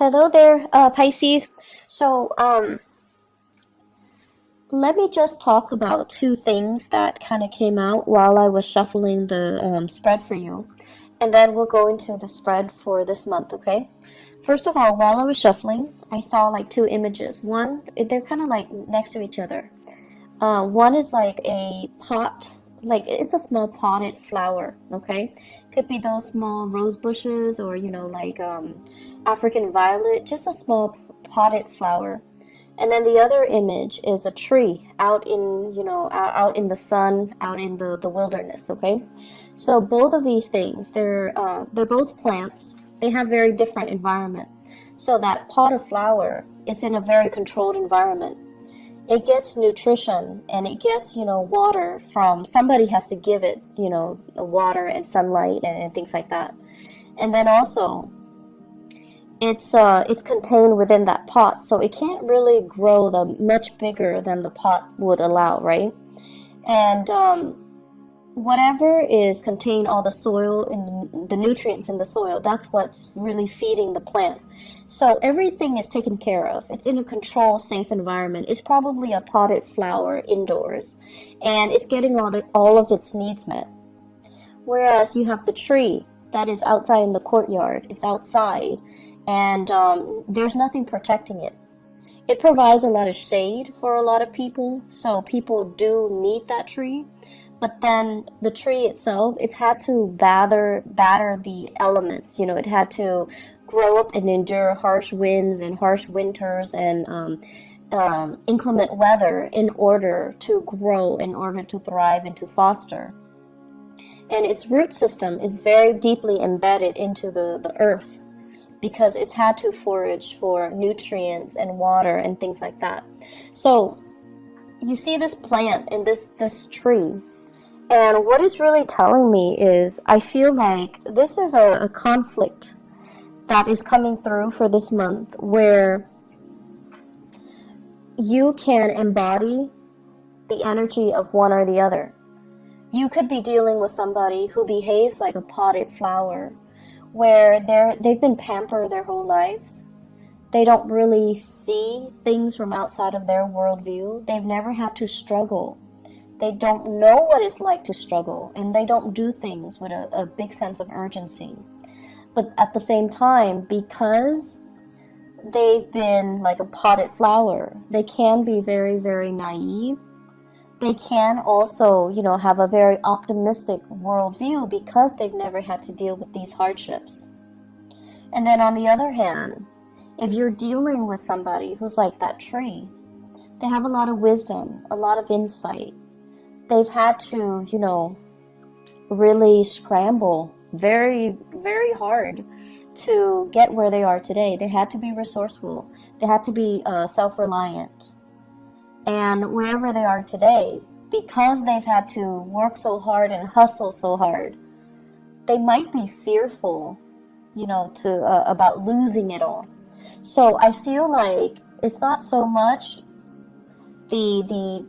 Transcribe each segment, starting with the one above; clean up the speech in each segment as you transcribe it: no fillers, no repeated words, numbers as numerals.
Hello there, Pisces. So, let me just talk about two things that kind of came out while I was shuffling the spread for you. And then we'll go into the spread for this month, okay? First of all, while I was shuffling, I saw like two images. One, they're kind of like next to each other. One is like a pot, like it's a small potted flower, okay? Could be those small rose bushes or, like African violet, just a small potted flower. And then the other image is a tree out in, out in the sun, out in the wilderness, okay? So both of these things, they're both plants. They have very different environment. So that pot of flower, it's in a very controlled environment. It gets nutrition and it gets, water from somebody has to give it, water and sunlight and things like that. And then also it's contained within that pot, so it can't really grow much bigger than the pot would allow, right? And whatever is contained, all the soil and the nutrients in the soil, that's what's really feeding the plant. So everything is taken care of. It's in a controlled, safe environment. It's probably a potted flower indoors, and it's getting all of its needs met. Whereas you have the tree that is outside in the courtyard. It's outside, and there's nothing protecting it. It provides a lot of shade for a lot of people, so people do need that tree. But then the tree itself, it's had to batter the elements. It had to grow up and endure harsh winds and harsh winters and inclement weather in order to grow, in order to thrive and to foster. And its root system is very deeply embedded into the earth because it's had to forage for nutrients and water and things like that. So you see this plant and this tree. And what it's really telling me is I feel like this is a conflict that is coming through for this month where you can embody the energy of one or the other. You could be dealing with somebody who behaves like a potted flower, where they've been pampered their whole lives. They don't really see things from outside of their worldview. They've never had to struggle. They don't know what it's like to struggle, and they don't do things with a big sense of urgency. But at the same time, because they've been like a potted flower, they can be very, very naive. They can also, have a very optimistic worldview because they've never had to deal with these hardships. And then on the other hand, if you're dealing with somebody who's like that tree, they have a lot of wisdom, a lot of insight. They've had to, really scramble very, very hard to get where they are today. They had to be resourceful. They had to be self-reliant. And wherever they are today, because they've had to work so hard and hustle so hard, they might be fearful, about losing it all. So I feel like it's not so much the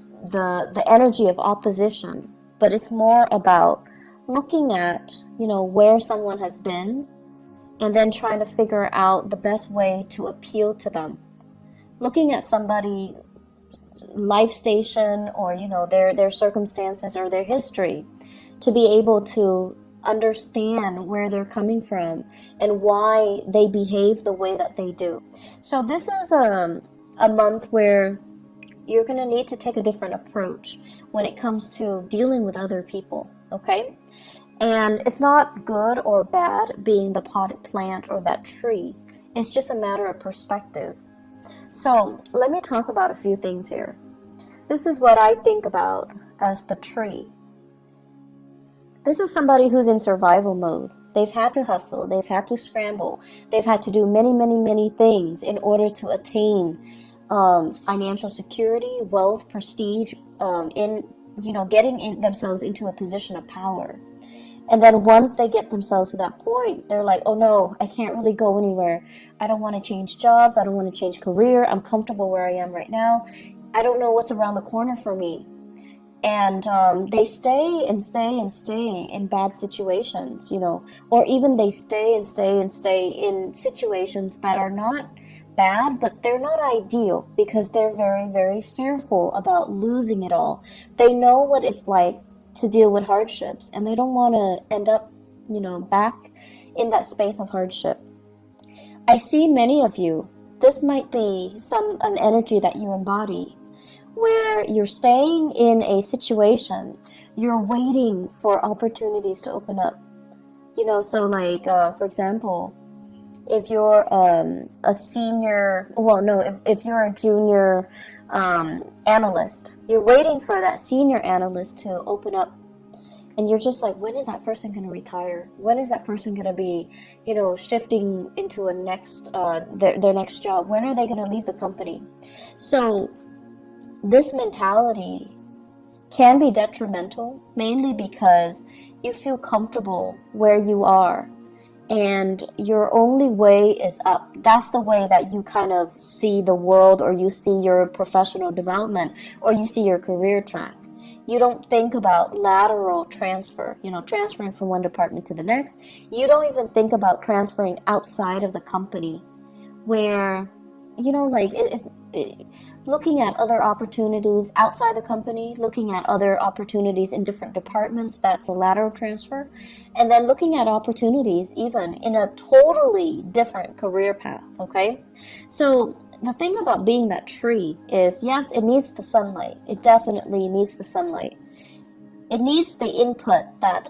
energy of opposition, but it's more about looking at, where someone has been and then trying to figure out the best way to appeal to them. Looking at somebody life station or their circumstances or their history to be able to understand where they're coming from and why they behave the way that they do. So this is a month where you're going to need to take a different approach when it comes to dealing with other people, okay? And it's not good or bad being the potted plant or that tree. It's just a matter of perspective. So let me talk about a few things here. This is what I think about as the tree. This is somebody who's in survival mode. They've had to hustle. They've had to scramble. They've had to do many, many, many things in order to attain financial security, wealth, prestige, getting themselves into a position of power. And then once they get themselves to that point, they're like, oh no, I can't really go anywhere. I don't want to change jobs. I don't want to change career. I'm comfortable where I am right now. I don't know what's around the corner for me. And they stay and stay and stay in bad situations, or even they stay and stay and stay in situations that are not bad, but they're not ideal because they're very, very fearful about losing it all. They know what it's like to deal with hardships, and they don't want to end up, back in that space of hardship. I see many of you, this might be an energy that you embody, where you're staying in a situation, you're waiting for opportunities to open up. So like, for example, if you're a senior, well, no, if you're a junior analyst, you're waiting for that senior analyst to open up. And you're just like, when is that person going to retire? When is that person going to be, shifting into a next, their next job? When are they going to leave the company? So this mentality can be detrimental, mainly because you feel comfortable where you are and your only way is up. That's the way that you kind of see the world, or you see your professional development, or you see your career track. You don't think about lateral transfer, transferring from one department to the next. You don't even think about transferring outside of the company, where, looking at other opportunities outside the company, looking at other opportunities in different departments, that's a lateral transfer. And then looking at opportunities even in a totally different career path, okay? So the thing about being that tree is, yes, it needs the sunlight. It definitely needs the sunlight. It needs the input that,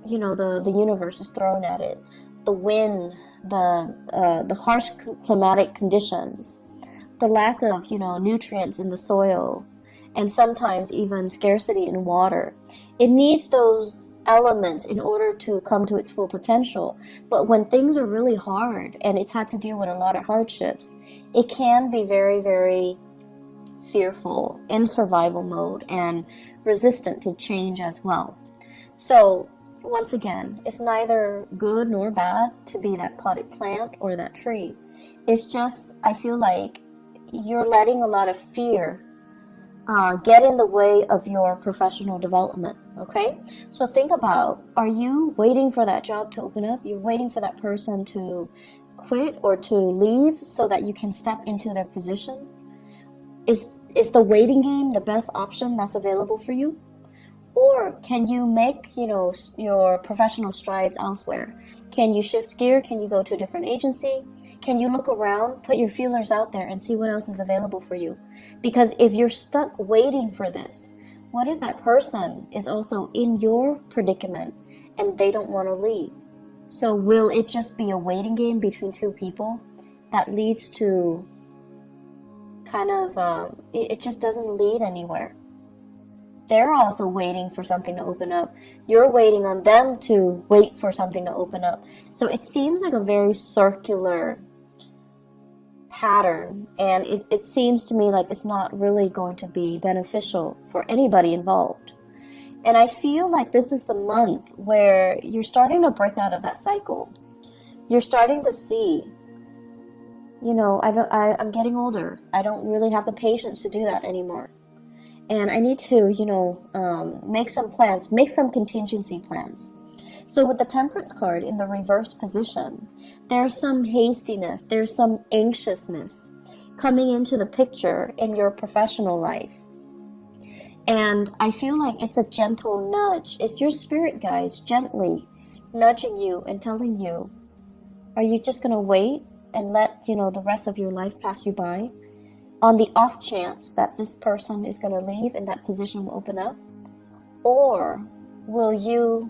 the universe is throwing at it. The wind, the harsh climatic conditions, the lack of, nutrients in the soil, and sometimes even scarcity in water. It needs those elements in order to come to its full potential. But when things are really hard and it's had to deal with a lot of hardships, it can be very, very fearful, in survival mode, and resistant to change as well. So once again, it's neither good nor bad to be that potted plant or that tree. It's just, I feel like you're letting a lot of fear get in the way of your professional development, okay? So think about, are you waiting for that job to open up? You're waiting for that person to quit or to leave so that you can step into their position? Is the waiting game the best option that's available for you? Or can you make, your professional strides elsewhere? Can you shift gear? Can you go to a different agency? Can you look around, put your feelers out there, and see what else is available for you? Because if you're stuck waiting for this, what if that person is also in your predicament and they don't want to leave? So will it just be a waiting game between two people that leads to kind of, it just doesn't lead anywhere? They're also waiting for something to open up. You're waiting on them to wait for something to open up. So it seems like a very circular pattern, and it seems to me like it's not really going to be beneficial for anybody involved. And I feel like this is the month where you're starting to break out of that cycle. You're starting to see, I'm getting older. I don't really have the patience to do that anymore. And I need to, make some plans, make some contingency plans. So with the Temperance card in the reverse position, there's some hastiness, there's some anxiousness coming into the picture in your professional life. And I feel like it's a gentle nudge. It's your spirit guides gently nudging you and telling you, are you just going to wait and let, the rest of your life pass you by on the off chance that this person is going to leave and that position will open up? Or will you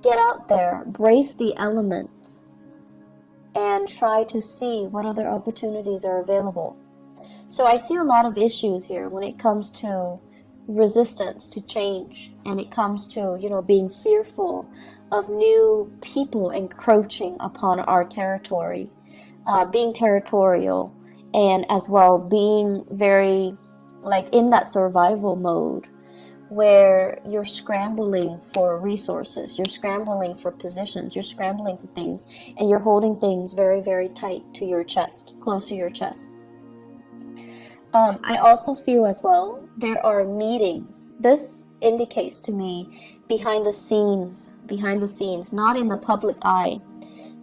get out there, brace the elements, and try to see what other opportunities are available? So I see a lot of issues here when it comes to resistance to change, and it comes to, being fearful of new people encroaching upon our territory, being territorial, and as well being very, in that survival mode, where you're scrambling for resources, you're scrambling for positions, you're scrambling for things, and you're holding things very, very tight to your chest, close to your chest. I also feel as well, there are meetings. This indicates to me behind the scenes, not in the public eye,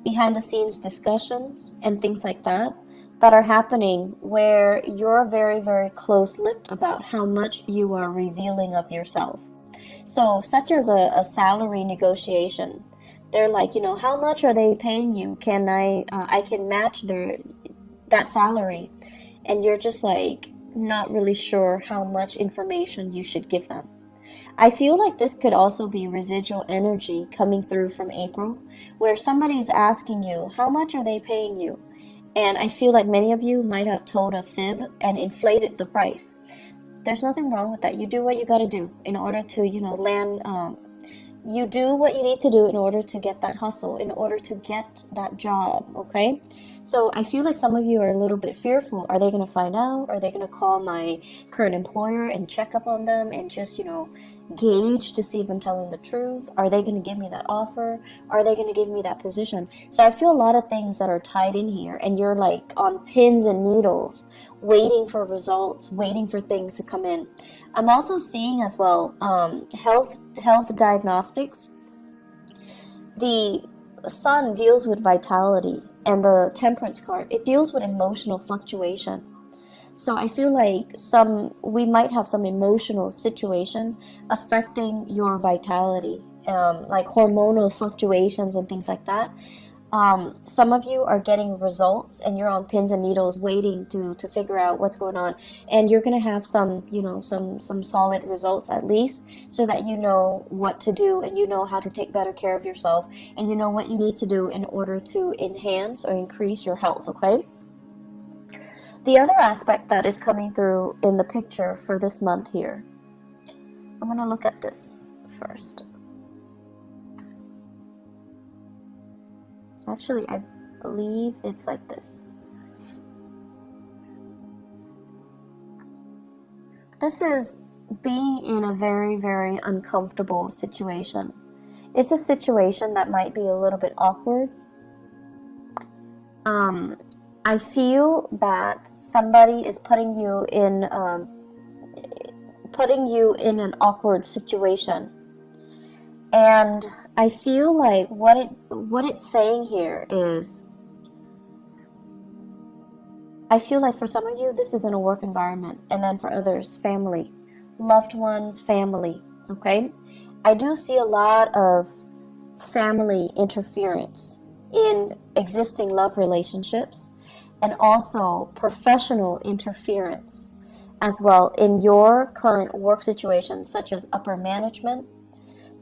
behind the scenes discussions and things like that are happening where you're very, very close-lipped about how much you are revealing of yourself. So such as a salary negotiation, they're like, you know, how much are they paying you? Can I can match that salary. And you're just like not really sure how much information you should give them. I feel like this could also be residual energy coming through from April, where somebody's asking you, how much are they paying you? And I feel like many of you might have told a fib and inflated the price. There's nothing wrong with that. You do what you got to do in order to, you know, land. You do what you need to do in order to get that hustle, in order to get that job, okay? So I feel like some of you are a little bit fearful. Are they going to find out? Are they going to call my current employer and check up on them and just, you know, gauge to see if I'm telling the truth? Are they going to give me that offer? Are they going to give me that position? So I feel a lot of things that are tied in here, and you're like on pins and needles, waiting for results, waiting for things to come in. I'm also seeing as well health diagnostics. The sun deals with vitality, and the temperance card, it deals with emotional fluctuation. So I feel like we might have some emotional situation affecting your vitality, like hormonal fluctuations and things like that. Some of you are getting results and you're on pins and needles waiting to figure out what's going on, and you're going to have some, you know, some solid results at least, so that you know what to do and you know how to take better care of yourself and you know what you need to do in order to enhance or increase your health, okay? The other aspect that is coming through in the picture for this month here, I'm going to look at this first. Actually, I believe it's like this. This is being in a very, very uncomfortable situation. It's a situation that might be a little bit awkward. I feel that somebody is putting you in an awkward situation. And I feel like what it's saying here is, I feel like for some of you, this is in a work environment, and then for others, family, loved ones, family, okay? I do see a lot of family interference in existing love relationships, and also professional interference as well in your current work situation, such as upper management,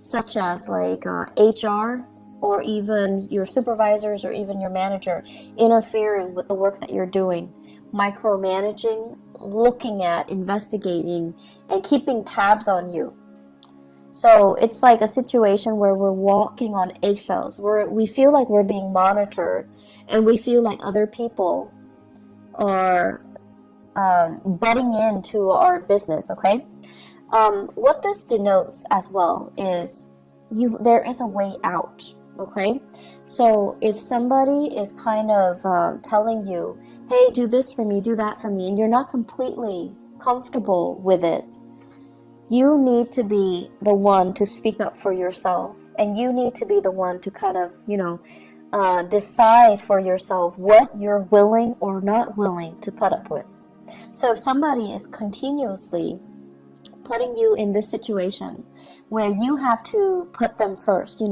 such as like HR, or even your supervisors or even your manager interfering with the work that you're doing, micromanaging, looking at, investigating, and keeping tabs on you. So it's like a situation where we're walking on eggshells, where we feel like we're being monitored, and we feel like other people are butting into our business, okay? What this denotes as well is there is a way out, okay? So if somebody is kind of telling you, hey, do this for me, do that for me, and you're not completely comfortable with it, you need to be the one to speak up for yourself, and you need to be the one to kind of, decide for yourself what you're willing or not willing to put up with. So if somebody is continuously putting you in this situation where you have to put them first,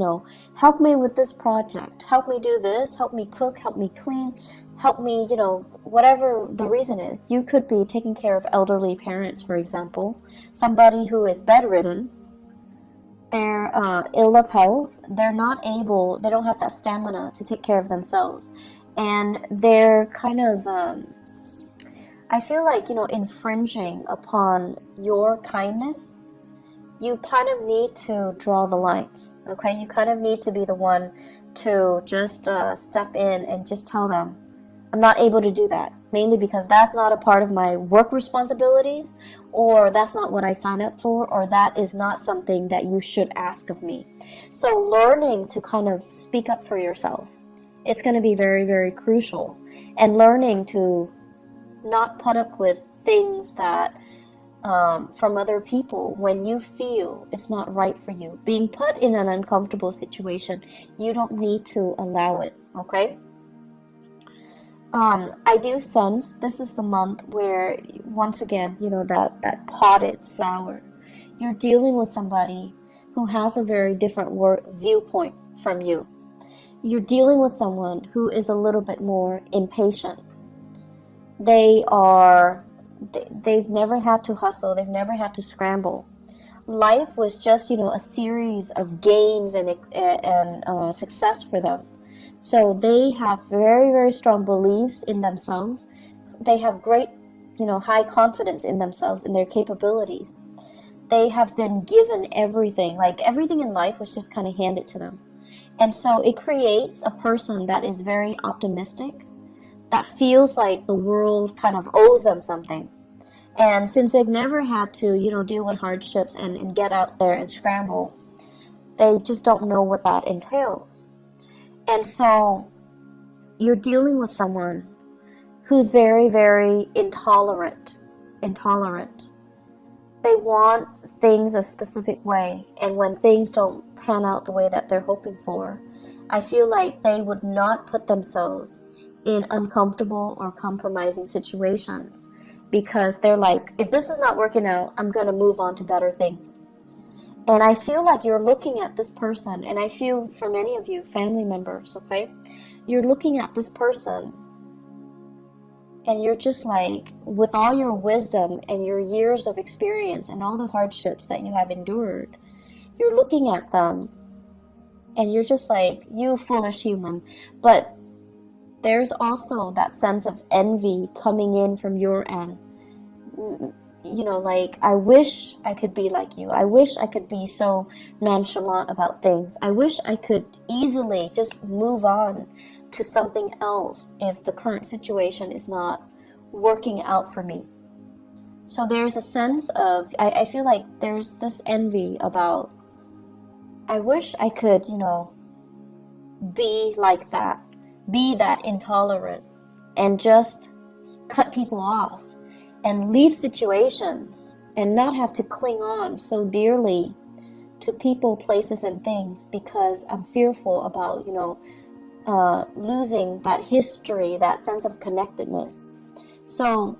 help me with this project, help me do this, help me cook, help me clean, help me, whatever the reason is. You could be taking care of elderly parents, for example, somebody who is bedridden, they're ill of health, they don't have that stamina to take care of themselves, and they're kind of I feel like, infringing upon your kindness. You kind of need to draw the lines, okay? You kind of need to be the one to just step in and just tell them, I'm not able to do that, mainly because that's not a part of my work responsibilities, or that's not what I signed up for, or that is not something that you should ask of me. So learning to kind of speak up for yourself, it's going to be very, very crucial. And learning to not put up with things that from other people when you feel it's not right for you. Being put in an uncomfortable situation, you don't need to allow it, okay? I do sense this is the month where, once again, that potted flower, you're dealing with somebody who has a very different viewpoint from you. You're dealing with someone who is a little bit more impatient. They've never had to hustle. They've never had to scramble. Life was just, a series of gains and success for them. So they have very, very strong beliefs in themselves. They have great, high confidence in themselves, in their capabilities. They have been given everything. Like, everything in life was just kind of handed to them. And so it creates a person that is very optimistic, that feels like the world kind of owes them something. And since they've never had to, deal with hardships and get out there and scramble, they just don't know what that entails. And so you're dealing with someone who's very, very intolerant. They want things a specific way, and when things don't pan out the way that they're hoping for, I feel like they would not put themselves in uncomfortable or compromising situations, because they're like, if this is not working out, I'm going to move on to better things. And I feel like you're looking at this person, and I feel for many of you, family members, okay? You're looking at this person, and you're just like, with all your wisdom and your years of experience and all the hardships that you have endured, you're looking at them, and you're just like, you foolish human. But there's also that sense of envy coming in from your end. Like, I wish I could be like you. I wish I could be so nonchalant about things. I wish I could easily just move on to something else if the current situation is not working out for me. So there's a sense of, I feel like there's this envy about, I wish I could, be like that, be that intolerant, and just cut people off and leave situations and not have to cling on so dearly to people, places, and things, because I'm fearful about, losing that history, that sense of connectedness. So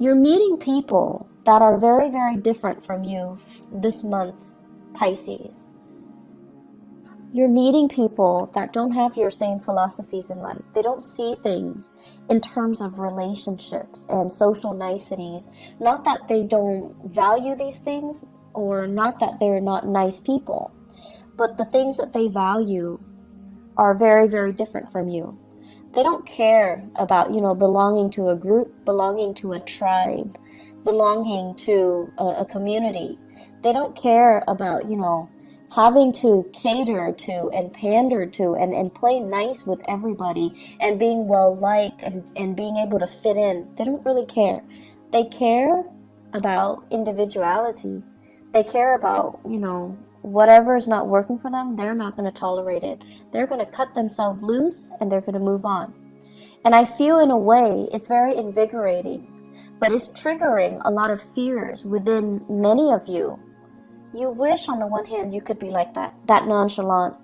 you're meeting people that are very, very different from you this month, Pisces. You're meeting people that don't have your same philosophies in life. They don't see things in terms of relationships and social niceties. Not that they don't value these things, or not that they're not nice people, but the things that they value are very, very different from you. They don't care about, belonging to a group, belonging to a tribe, belonging to a community. They don't care about, having to cater to and pander to and play nice with everybody and being well liked and being able to fit in. They don't really care. They care about individuality. They care about, whatever is not working for them, they're not going to tolerate it. They're going to cut themselves loose and they're going to move on. And I feel, in a way, it's very invigorating, but it's triggering a lot of fears within many of you. You wish, on the one hand, you could be like that nonchalant.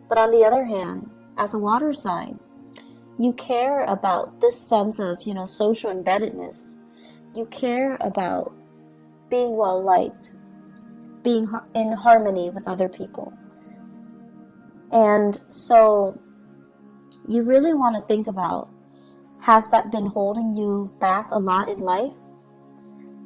But on the other hand, as a water sign, you care about this sense of, social embeddedness. You care about being well liked, being in harmony with other people. And so you really want to think about, has that been holding you back a lot in life?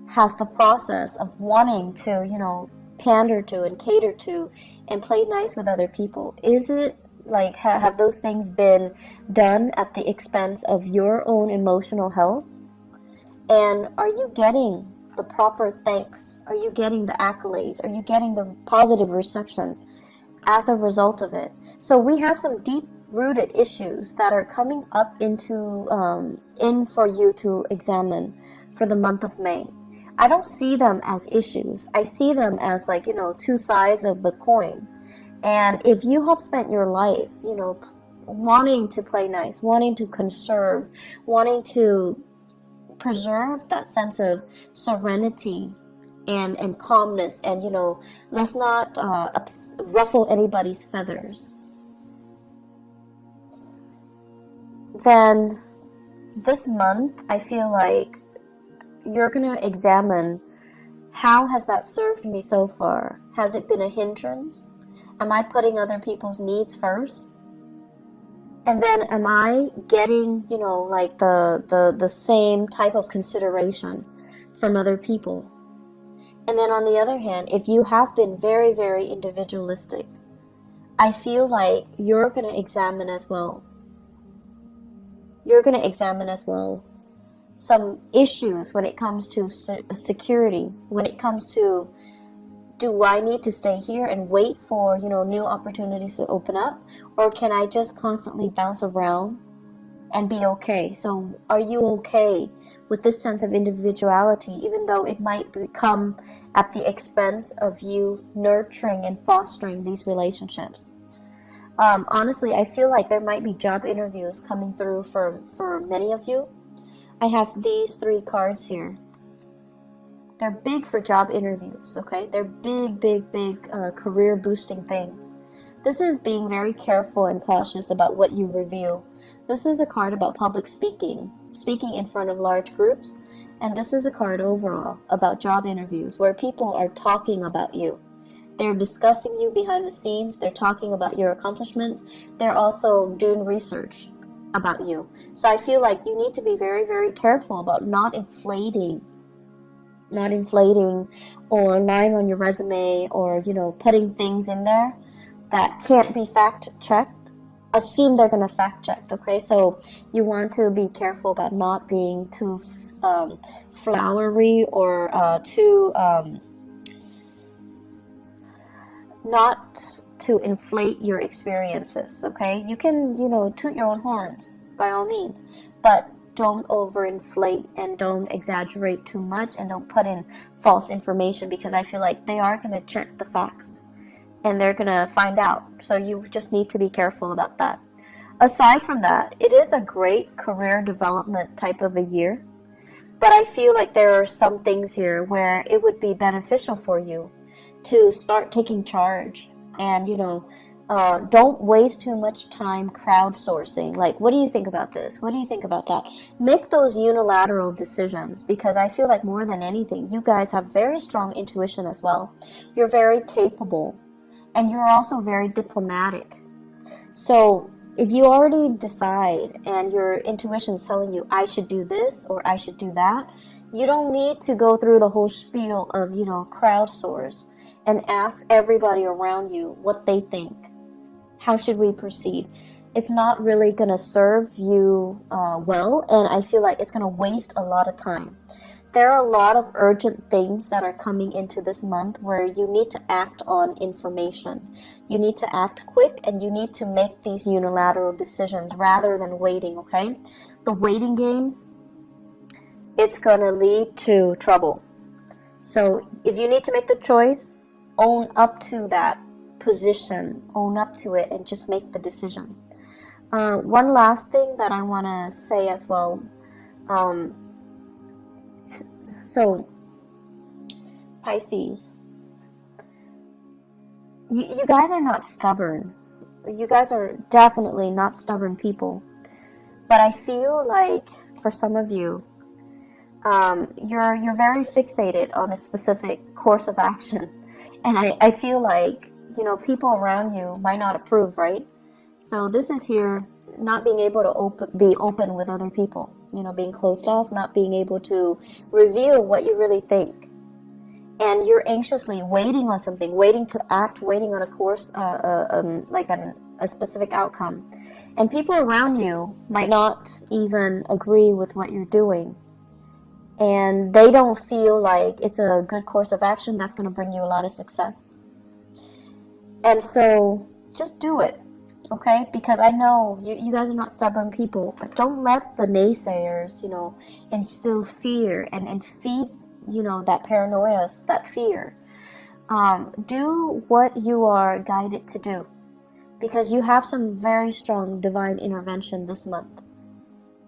Has the process of wanting to, pander to and cater to and play nice with other people, is it like, have those things been done at the expense of your own emotional health? And are you getting the proper thanks? Are you getting the accolades? Are you getting the positive reception as a result of it? So we have some deep-rooted issues that are coming up in for you to examine for the month of May. I don't see them as issues. I see them as, like, two sides of the coin. And if you have spent your life, wanting to play nice, wanting to conserve, wanting to preserve that sense of serenity and calmness, and let's not ruffle anybody's feathers. Then this month, I feel like you're gonna examine, how has that served me so far? Has it been a hindrance? Am I putting other people's needs first? And then am I getting, like the same type of consideration from other people? And then on the other hand, if you have been very, very individualistic, I feel like you're going to examine as well. You're going to examine as well some issues when it comes to security, when it comes to, do I need to stay here and wait for, new opportunities to open up? Or can I just constantly bounce around and be okay? So are you okay with this sense of individuality, even though it might become at the expense of you nurturing and fostering these relationships? Honestly, I feel like there might be job interviews coming through for many of you. I have these 3 cards here. They're big for job interviews, okay? They're big, big, big career boosting things. This is being very careful and cautious about what you reveal. This is a card about public speaking in front of large groups. And this is a card overall about job interviews where people are talking about you. They're discussing you behind the scenes. They're talking about your accomplishments. They're also doing research about you. So I feel like you need to be very, very careful about not inflating or lying on your resume, or putting things in there that can't be fact checked. Assume they're going to fact check, okay? So you want to be careful about not being too flowery or too not to inflate your experiences, okay? You can toot your own horns by all means, but don't overinflate and don't exaggerate too much, and don't put in false information, because I feel like they are going to check the facts and they're going to find out. So you just need to be careful about that. Aside from that, it is a great career development type of a year, but I feel like there are some things here where it would be beneficial for you to start taking charge and don't waste too much time crowdsourcing. Like, what do you think about this? What do you think about that? Make those unilateral decisions, because I feel like more than anything, you guys have very strong intuition as well. You're very capable, and you're also very diplomatic. So if you already decide and your intuition is telling you, I should do this or I should do that, you don't need to go through the whole spiel of, crowdsource and ask everybody around you what they think. How should we proceed? It's not really going to serve you well, and I feel like it's going to waste a lot of time. There are a lot of urgent things that are coming into this month where you need to act on information. You need to act quick, and you need to make these unilateral decisions rather than waiting, okay? The waiting game, it's going to lead to trouble. So if you need to make the choice, own up to that position, own up to it, and just make the decision. One last thing that I want to say as well. So, Pisces, you guys are not stubborn. You guys are definitely not stubborn people. But I feel like for some of you, you're very fixated on a specific course of action. And I feel like, people around you might not approve, right? So this is here not being able to be open with other people, being closed off, not being able to reveal what you really think. And you're anxiously waiting on something, waiting to act, waiting on a course, like a specific outcome. And people around you might not even agree with what you're doing. And they don't feel like it's a good course of action that's going to bring you a lot of success. And so just do it, okay? Because I know you guys are not stubborn people, but don't let the naysayers, instill fear and feed, that paranoia, that fear. Do what you are guided to do, because you have some very strong divine intervention this month.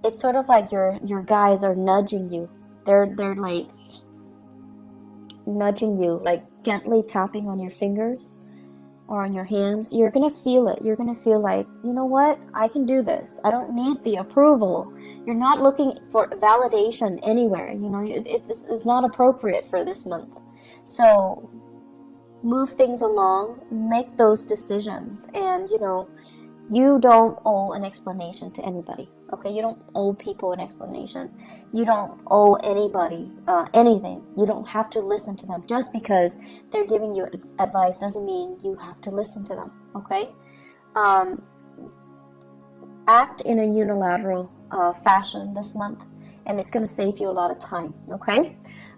it's sort of like your guides are nudging you. They're like nudging you, like gently tapping on your fingers or on your hands. You're gonna feel it. You're gonna feel like, you know what, I can do this. I don't need the approval. You're not looking for validation anywhere. You know, it's not appropriate for this month. So move things along, make those decisions, and you know, you don't owe an explanation to anybody. Okay, you don't owe people an explanation. You don't owe anybody anything. You don't have to listen to them. Just because they're giving you advice doesn't mean you have to listen to them. Okay, act in a unilateral fashion this month, and it's going to save you a lot of time. Okay.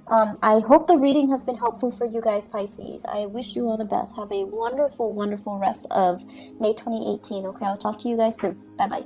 I hope the reading has been helpful for you guys, Pisces. I wish you all the best. Have a wonderful, wonderful rest of May 2018. Okay, I'll talk to you guys soon. Bye-bye.